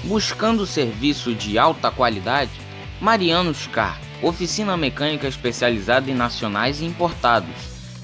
Buscando serviço de alta qualidade? Marianos Car, oficina mecânica especializada em nacionais e importados.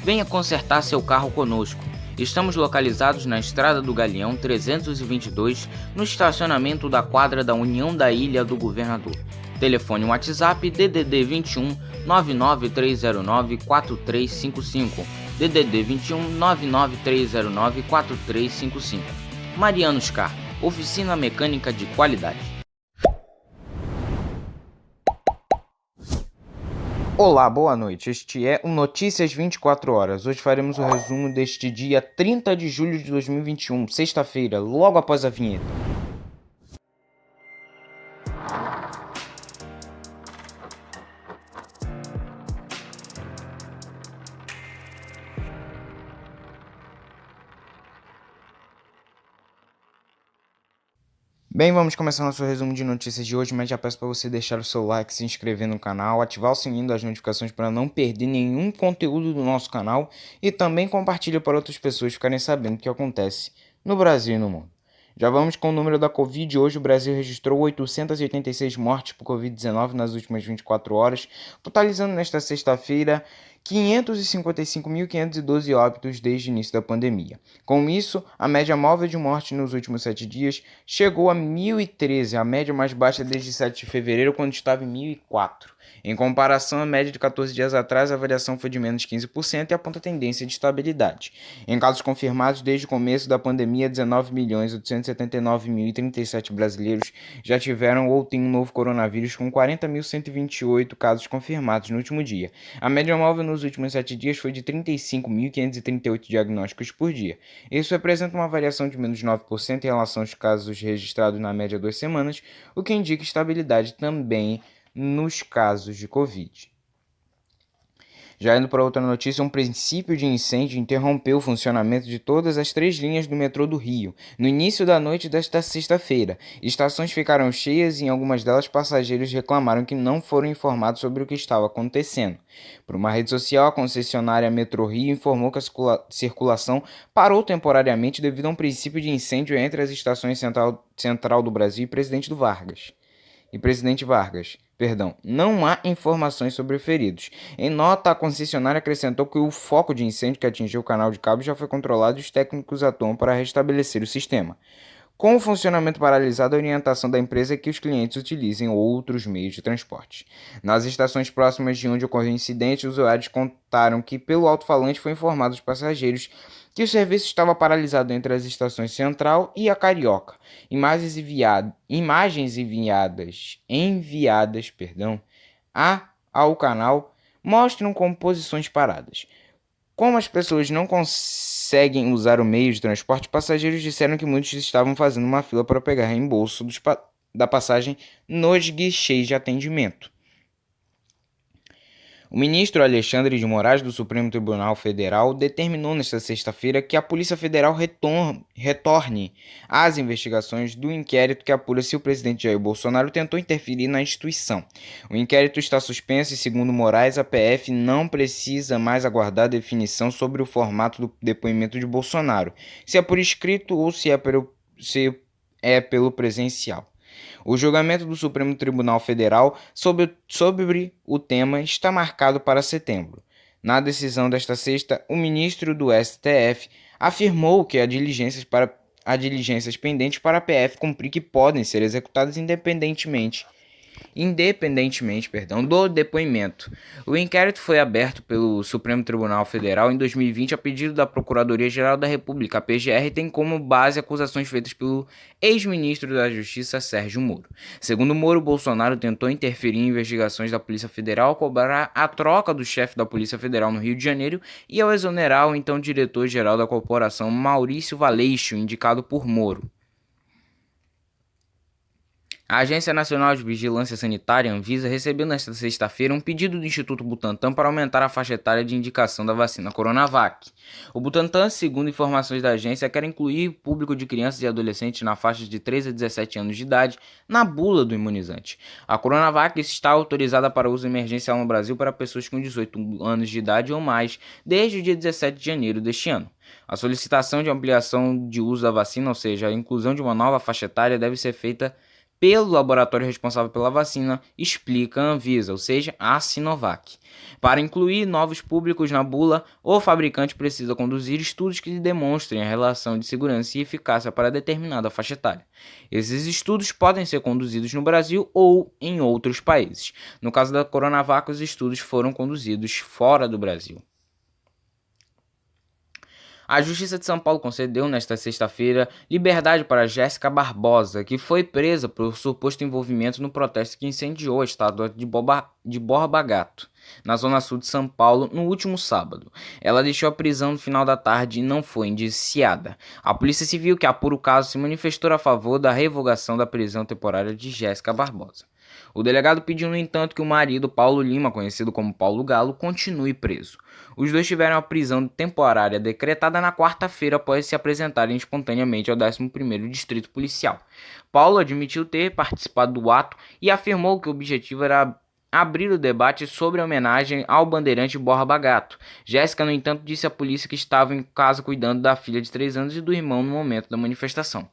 Venha consertar seu carro conosco. Estamos localizados na Estrada do Galeão 322, no estacionamento da quadra da União da Ilha do Governador. Telefone WhatsApp DDD 21 99309 4355. DDD 21 99309 4355. Marianos Car, oficina mecânica de qualidade. Olá, boa noite. Este é o Notícias 24 Horas. Hoje faremos o resumo deste dia 30 de julho de 2021, sexta-feira, logo após a vinheta. Bem, vamos começar nosso resumo de notícias de hoje, mas já peço para você deixar o seu like, se inscrever no canal, ativar o sininho das notificações para não perder nenhum conteúdo do nosso canal e também compartilha para outras pessoas ficarem sabendo o que acontece no Brasil e no mundo. Já vamos com o número da Covid. Hoje o Brasil registrou 886 mortes por Covid-19 nas últimas 24 horas, totalizando nesta sexta-feira 555.512 óbitos desde o início da pandemia. Com isso, a média móvel de morte nos últimos 7 dias chegou a 1.013, a média mais baixa desde 7 de fevereiro, quando estava em 1.004. Em comparação à média de 14 dias atrás, a variação foi de menos 15% e aponta tendência de estabilidade. Em casos confirmados desde o começo da pandemia, 19.879.037 brasileiros já tiveram ou têm um novo coronavírus, com 40.128 casos confirmados no último dia. A média móvel nos últimos 7 dias foi de 35.538 diagnósticos por dia. Isso representa uma variação de menos 9% em relação aos casos registrados na média de 2 semanas, o que indica estabilidade também nos casos de Covid. Já indo para outra notícia, um princípio de incêndio interrompeu o funcionamento de todas as 3 linhas do metrô do Rio. No início da noite desta sexta-feira, estações ficaram cheias e em algumas delas passageiros reclamaram que não foram informados sobre o que estava acontecendo. Por uma rede social, a concessionária Metrô Rio informou que a circulação parou temporariamente devido a um princípio de incêndio entre as estações Central do Brasil e Presidente Vargas. Não há informações sobre feridos. Em nota, a concessionária acrescentou que o foco de incêndio que atingiu o canal de cabo já foi controlado e os técnicos atuam para restabelecer o sistema. Com o funcionamento paralisado, a orientação da empresa é que os clientes utilizem outros meios de transporte. Nas estações próximas de onde ocorreu o incidente, os usuários contaram que, pelo alto-falante, foi informado aos passageiros que o serviço estava paralisado entre as estações Central e a Carioca. Imagens enviadas ao canal mostram composições paradas. Como as pessoas não conseguem usar o meio de transporte, passageiros disseram que muitos estavam fazendo uma fila para pegar reembolso da passagem nos guichês de atendimento. O ministro Alexandre de Moraes, do Supremo Tribunal Federal, determinou nesta sexta-feira que a Polícia Federal retorne às investigações do inquérito que apura se o presidente Jair Bolsonaro tentou interferir na instituição. O inquérito está suspenso e, segundo Moraes, a PF não precisa mais aguardar definição sobre o formato do depoimento de Bolsonaro, se é por escrito ou se é pelo presencial. O julgamento do Supremo Tribunal Federal sobre o tema está marcado para setembro. Na decisão desta sexta, o ministro do STF afirmou que há diligências pendentes para a PF cumprir que podem ser executadas independentemente do depoimento. O inquérito foi aberto pelo Supremo Tribunal Federal em 2020 a pedido da Procuradoria-Geral da República. A PGR tem como base acusações feitas pelo ex-ministro da Justiça, Sérgio Moro. Segundo Moro, Bolsonaro tentou interferir em investigações da Polícia Federal ao cobrar a troca do chefe da Polícia Federal no Rio de Janeiro e ao exonerar o então diretor-geral da corporação, Maurício Valeixo, indicado por Moro. A Agência Nacional de Vigilância Sanitária, Anvisa, recebeu nesta sexta-feira um pedido do Instituto Butantan para aumentar a faixa etária de indicação da vacina Coronavac. O Butantan, segundo informações da agência, quer incluir o público de crianças e adolescentes na faixa de 13 a 17 anos de idade na bula do imunizante. A Coronavac está autorizada para uso emergencial no Brasil para pessoas com 18 anos de idade ou mais, desde o dia 17 de janeiro deste ano. A solicitação de ampliação de uso da vacina, ou seja, a inclusão de uma nova faixa etária, deve ser feita pelo laboratório responsável pela vacina, explica a Anvisa, ou seja, a Sinovac. Para incluir novos públicos na bula, o fabricante precisa conduzir estudos que demonstrem a relação de segurança e eficácia para determinada faixa etária. Esses estudos podem ser conduzidos no Brasil ou em outros países. No caso da Coronavac, os estudos foram conduzidos fora do Brasil. A Justiça de São Paulo concedeu nesta sexta-feira liberdade para Jéssica Barbosa, que foi presa por suposto envolvimento no protesto que incendiou a estátua de Borba Gato, na zona sul de São Paulo, no último sábado. Ela deixou a prisão no final da tarde e não foi indiciada. A Polícia Civil, que apura o caso, se manifestou a favor da revogação da prisão temporária de Jéssica Barbosa. O delegado pediu, no entanto, que o marido, Paulo Lima, conhecido como Paulo Galo, continue preso. Os dois tiveram a prisão temporária decretada na quarta-feira após se apresentarem espontaneamente ao 11º Distrito Policial. Paulo admitiu ter participado do ato e afirmou que o objetivo era abrir o debate sobre a homenagem ao bandeirante Borba Gato. Jéssica, no entanto, disse à polícia que estava em casa cuidando da filha de 3 anos e do irmão no momento da manifestação.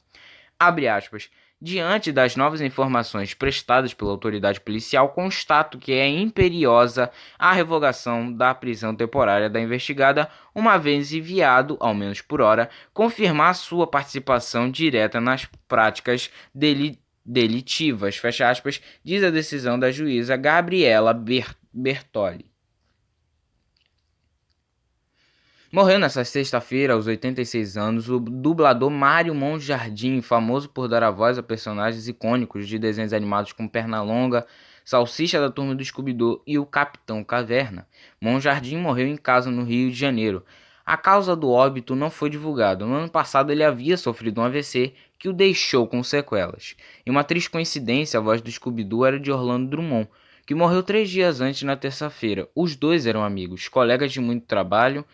Abre aspas. Diante das novas informações prestadas pela autoridade policial, constato que é imperiosa a revogação da prisão temporária da investigada, uma vez enviado, ao menos por hora, confirmar sua participação direta nas práticas delitivas, fecha aspas, diz a decisão da juíza Gabriela Bertoli. Morreu nesta sexta-feira, aos 86 anos, o dublador Mário Monjardim, famoso por dar a voz a personagens icônicos de desenhos animados como Pernalonga, Salsicha da Turma do Scooby-Doo e o Capitão Caverna. Monjardim morreu em casa no Rio de Janeiro. A causa do óbito não foi divulgada. No ano passado ele havia sofrido um AVC que o deixou com sequelas. Em uma triste coincidência, a voz do Scooby-Doo era de Orlando Drummond, que morreu 3 dias antes na terça-feira. Os dois eram amigos, colegas de muito trabalho,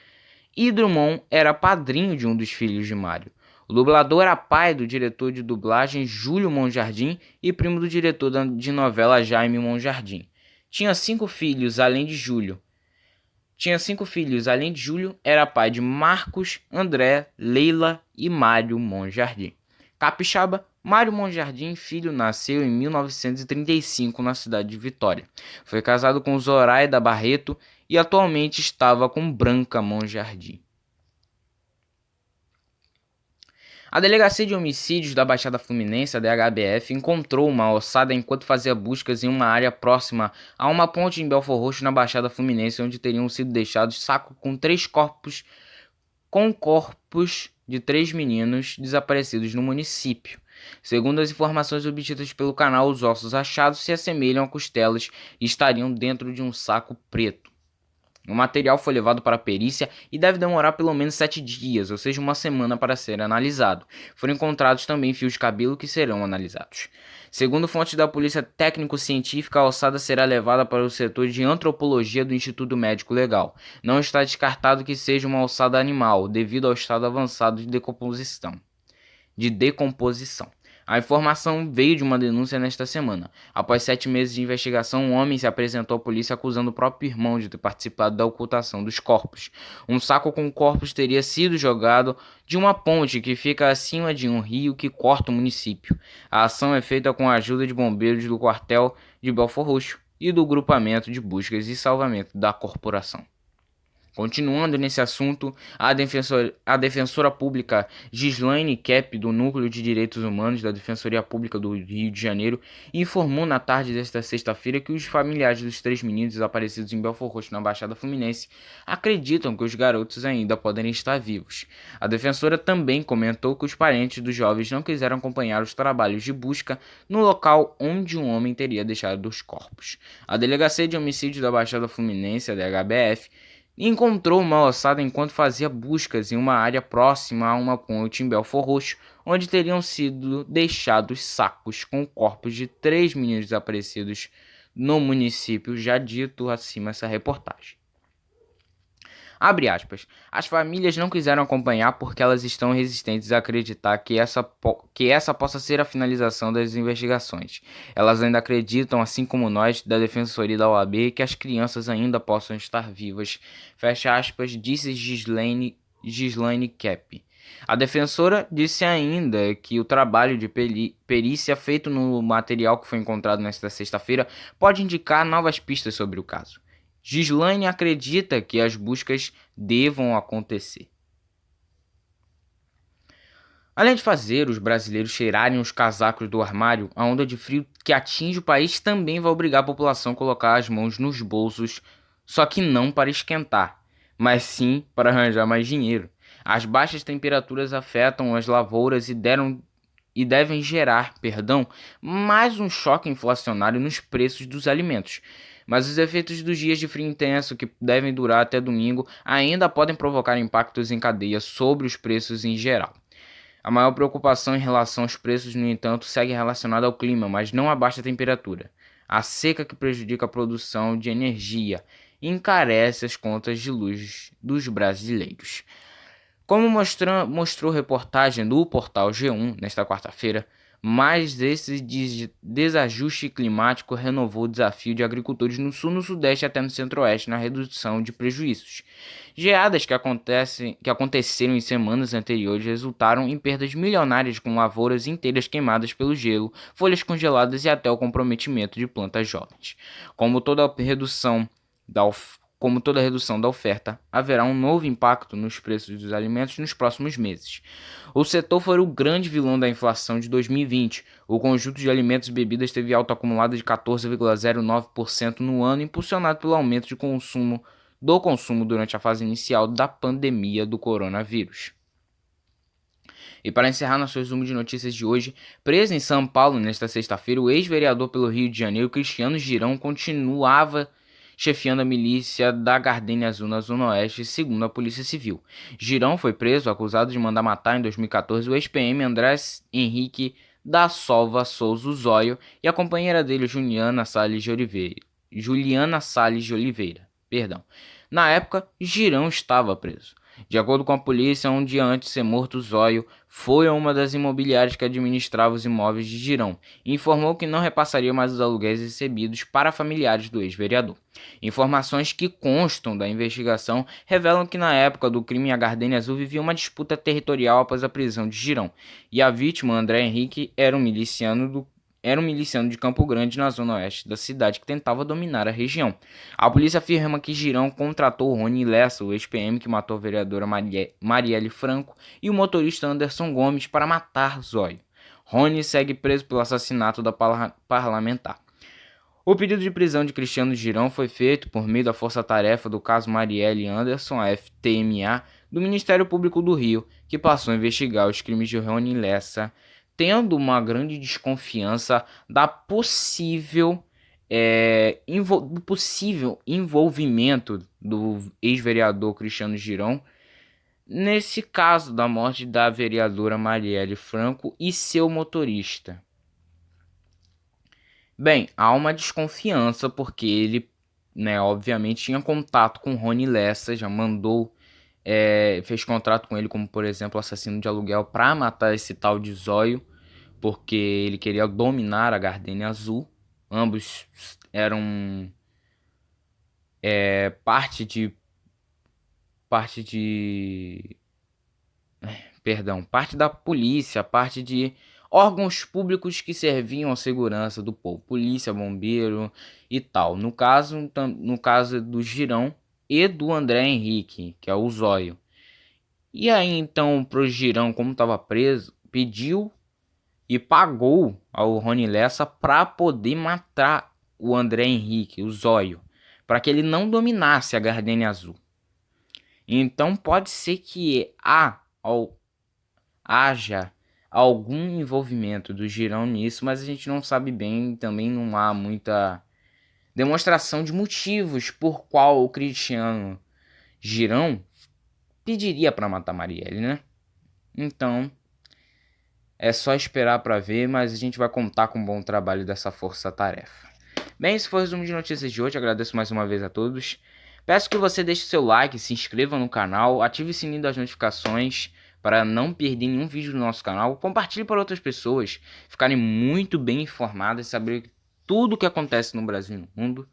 e Drummond era padrinho de um dos filhos de Mário. O dublador era pai do diretor de dublagem Júlio Monjardim e primo do diretor de novela Jaime Monjardim. Tinha 5 filhos, além de Júlio. Era pai de Marcos, André, Leila e Mário Monjardim. Capixaba, Mário Monjardim Filho nasceu em 1935 na cidade de Vitória. Foi casado com Zoraida Barreto e atualmente estava com Branca Monjardim. A Delegacia de Homicídios da Baixada Fluminense, a DHBF, encontrou uma ossada enquanto fazia buscas em uma área próxima a uma ponte em Belfor Roxo, na Baixada Fluminense, onde teriam sido deixados sacos com corpos de 3 meninos desaparecidos no município. Segundo as informações obtidas pelo canal, os ossos achados se assemelham a costelas e estariam dentro de um saco preto. O material foi levado para a perícia e deve demorar pelo menos 7 dias, ou seja, uma semana, para ser analisado. Foram encontrados também fios de cabelo que serão analisados. Segundo fontes da Polícia Técnico-Científica, a ossada será levada para o setor de antropologia do Instituto Médico Legal. Não está descartado que seja uma ossada animal, devido ao estado avançado de decomposição. A informação veio de uma denúncia nesta semana. Após 7 meses de investigação, um homem se apresentou à polícia acusando o próprio irmão de ter participado da ocultação dos corpos. Um saco com corpos teria sido jogado de uma ponte que fica acima de um rio que corta o município. A ação é feita com a ajuda de bombeiros do quartel de Belfor Roxo e do grupamento de buscas e salvamento da corporação. Continuando nesse assunto, a defensora pública Gislaine Kepp, do Núcleo de Direitos Humanos da Defensoria Pública do Rio de Janeiro, informou na tarde desta sexta-feira que os familiares dos 3 meninos desaparecidos em Belfor Roxo, na Baixada Fluminense, acreditam que os garotos ainda podem estar vivos. A defensora também comentou que os parentes dos jovens não quiseram acompanhar os trabalhos de busca no local onde um homem teria deixado os corpos. A Delegacia de Homicídios da Baixada Fluminense, a DHBF, encontrou uma ossada enquanto fazia buscas em uma área próxima a uma ponte em Belfor Roxo, onde teriam sido deixados sacos com corpos de 3 meninos desaparecidos no município, já dito acima essa reportagem. Abre aspas. As famílias não quiseram acompanhar porque elas estão resistentes a acreditar que essa possa ser a finalização das investigações. Elas ainda acreditam, assim como nós, da Defensoria da OAB, que as crianças ainda possam estar vivas. Fecha aspas, disse Gislaine Kepp. A defensora disse ainda que o trabalho de perícia feito no material que foi encontrado nesta sexta-feira pode indicar novas pistas sobre o caso. Gislaine acredita que as buscas devam acontecer. Além de fazer os brasileiros cheirarem os casacos do armário, a onda de frio que atinge o país também vai obrigar a população a colocar as mãos nos bolsos, só que não para esquentar, mas sim para arranjar mais dinheiro. As baixas temperaturas afetam as lavouras e devem gerar, mais um choque inflacionário nos preços dos alimentos. Mas os efeitos dos dias de frio intenso, que devem durar até domingo, ainda podem provocar impactos em cadeia sobre os preços em geral. A maior preocupação em relação aos preços, no entanto, segue relacionada ao clima, mas não à baixa temperatura. A seca que prejudica a produção de energia e encarece as contas de luz dos brasileiros. Como mostrou reportagem do portal G1 nesta quarta-feira, mais esse desajuste climático renovou o desafio de agricultores no sul, no sudeste e até no centro-oeste na redução de prejuízos. Geadas que aconteceram em semanas anteriores resultaram em perdas milionárias, com lavouras inteiras queimadas pelo gelo, folhas congeladas e até o comprometimento de plantas jovens. Como toda redução da oferta, haverá um novo impacto nos preços dos alimentos nos próximos meses. O setor foi o grande vilão da inflação de 2020. O conjunto de alimentos e bebidas teve alta acumulada de 14,09% no ano, impulsionado pelo aumento do consumo durante a fase inicial da pandemia do coronavírus. E para encerrar nosso resumo de notícias de hoje, preso em São Paulo nesta sexta-feira, o ex-vereador pelo Rio de Janeiro, Cristiano Girão, continuava chefiando a milícia da Gardenia Azul na Zona Oeste, segundo a Polícia Civil. Girão foi preso, acusado de mandar matar em 2014 o ex-PM André Henrique da Silva Souza Zóio e a companheira dele, Juliana Salles de Oliveira. Na época, Girão estava preso. De acordo com a polícia, um dia antes de ser morto, Zóio foi a uma das imobiliárias que administrava os imóveis de Girão e informou que não repassaria mais os aluguéis recebidos para familiares do ex-vereador. Informações que constam da investigação revelam que na época do crime a Gardenia Azul vivia uma disputa territorial após a prisão de Girão, e a vítima, André Henrique, era um miliciano de Campo Grande, na zona oeste da cidade, que tentava dominar a região. A polícia afirma que Girão contratou Rony Lessa, o ex-PM que matou a vereadora Marielle Franco, e o motorista Anderson Gomes para matar Zóio. Rony segue preso pelo assassinato da parlamentar. O pedido de prisão de Cristiano Girão foi feito por meio da Força-Tarefa do caso Marielle Anderson, a FTMA, do Ministério Público do Rio, que passou a investigar os crimes de Rony Lessa, tendo uma grande desconfiança da possível envolvimento do ex-vereador Cristiano Girão nesse caso da morte da vereadora Marielle Franco e seu motorista. Bem, há uma desconfiança porque ele, obviamente tinha contato com Rony Lessa, já mandou, fez contrato com ele como, por exemplo, assassino de aluguel para matar esse tal de Zóio, porque ele queria dominar a Gardenia Azul. Ambos eram parte da polícia, parte de órgãos públicos que serviam à segurança do povo, polícia, bombeiro e tal. No caso do Girão e do André Henrique, que é o Zóio. E aí então pro Girão, como estava preso, pediu e pagou ao Rony Lessa para poder matar o André Henrique, o Zóio, para que ele não dominasse a Gardenia Azul. Então pode ser que haja algum envolvimento do Girão nisso, mas a gente não sabe bem, também não há muita demonstração de motivos por qual o Cristiano Girão pediria para matar Marielle, né? Então, é só esperar para ver, mas a gente vai contar com um bom trabalho dessa força-tarefa. Bem, esse foi o resumo de notícias de hoje, agradeço mais uma vez a todos. Peço que você deixe seu like, se inscreva no canal, ative o sininho das notificações para não perder nenhum vídeo do nosso canal. Compartilhe para outras pessoas ficarem muito bem informadas e saber tudo o que acontece no Brasil e no mundo.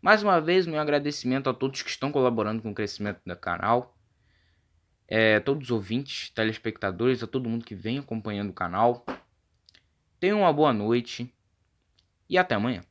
Mais uma vez, meu agradecimento a todos que estão colaborando com o crescimento do canal. todos os ouvintes, telespectadores, a todo mundo que vem acompanhando o canal. Tenham uma boa noite e até amanhã.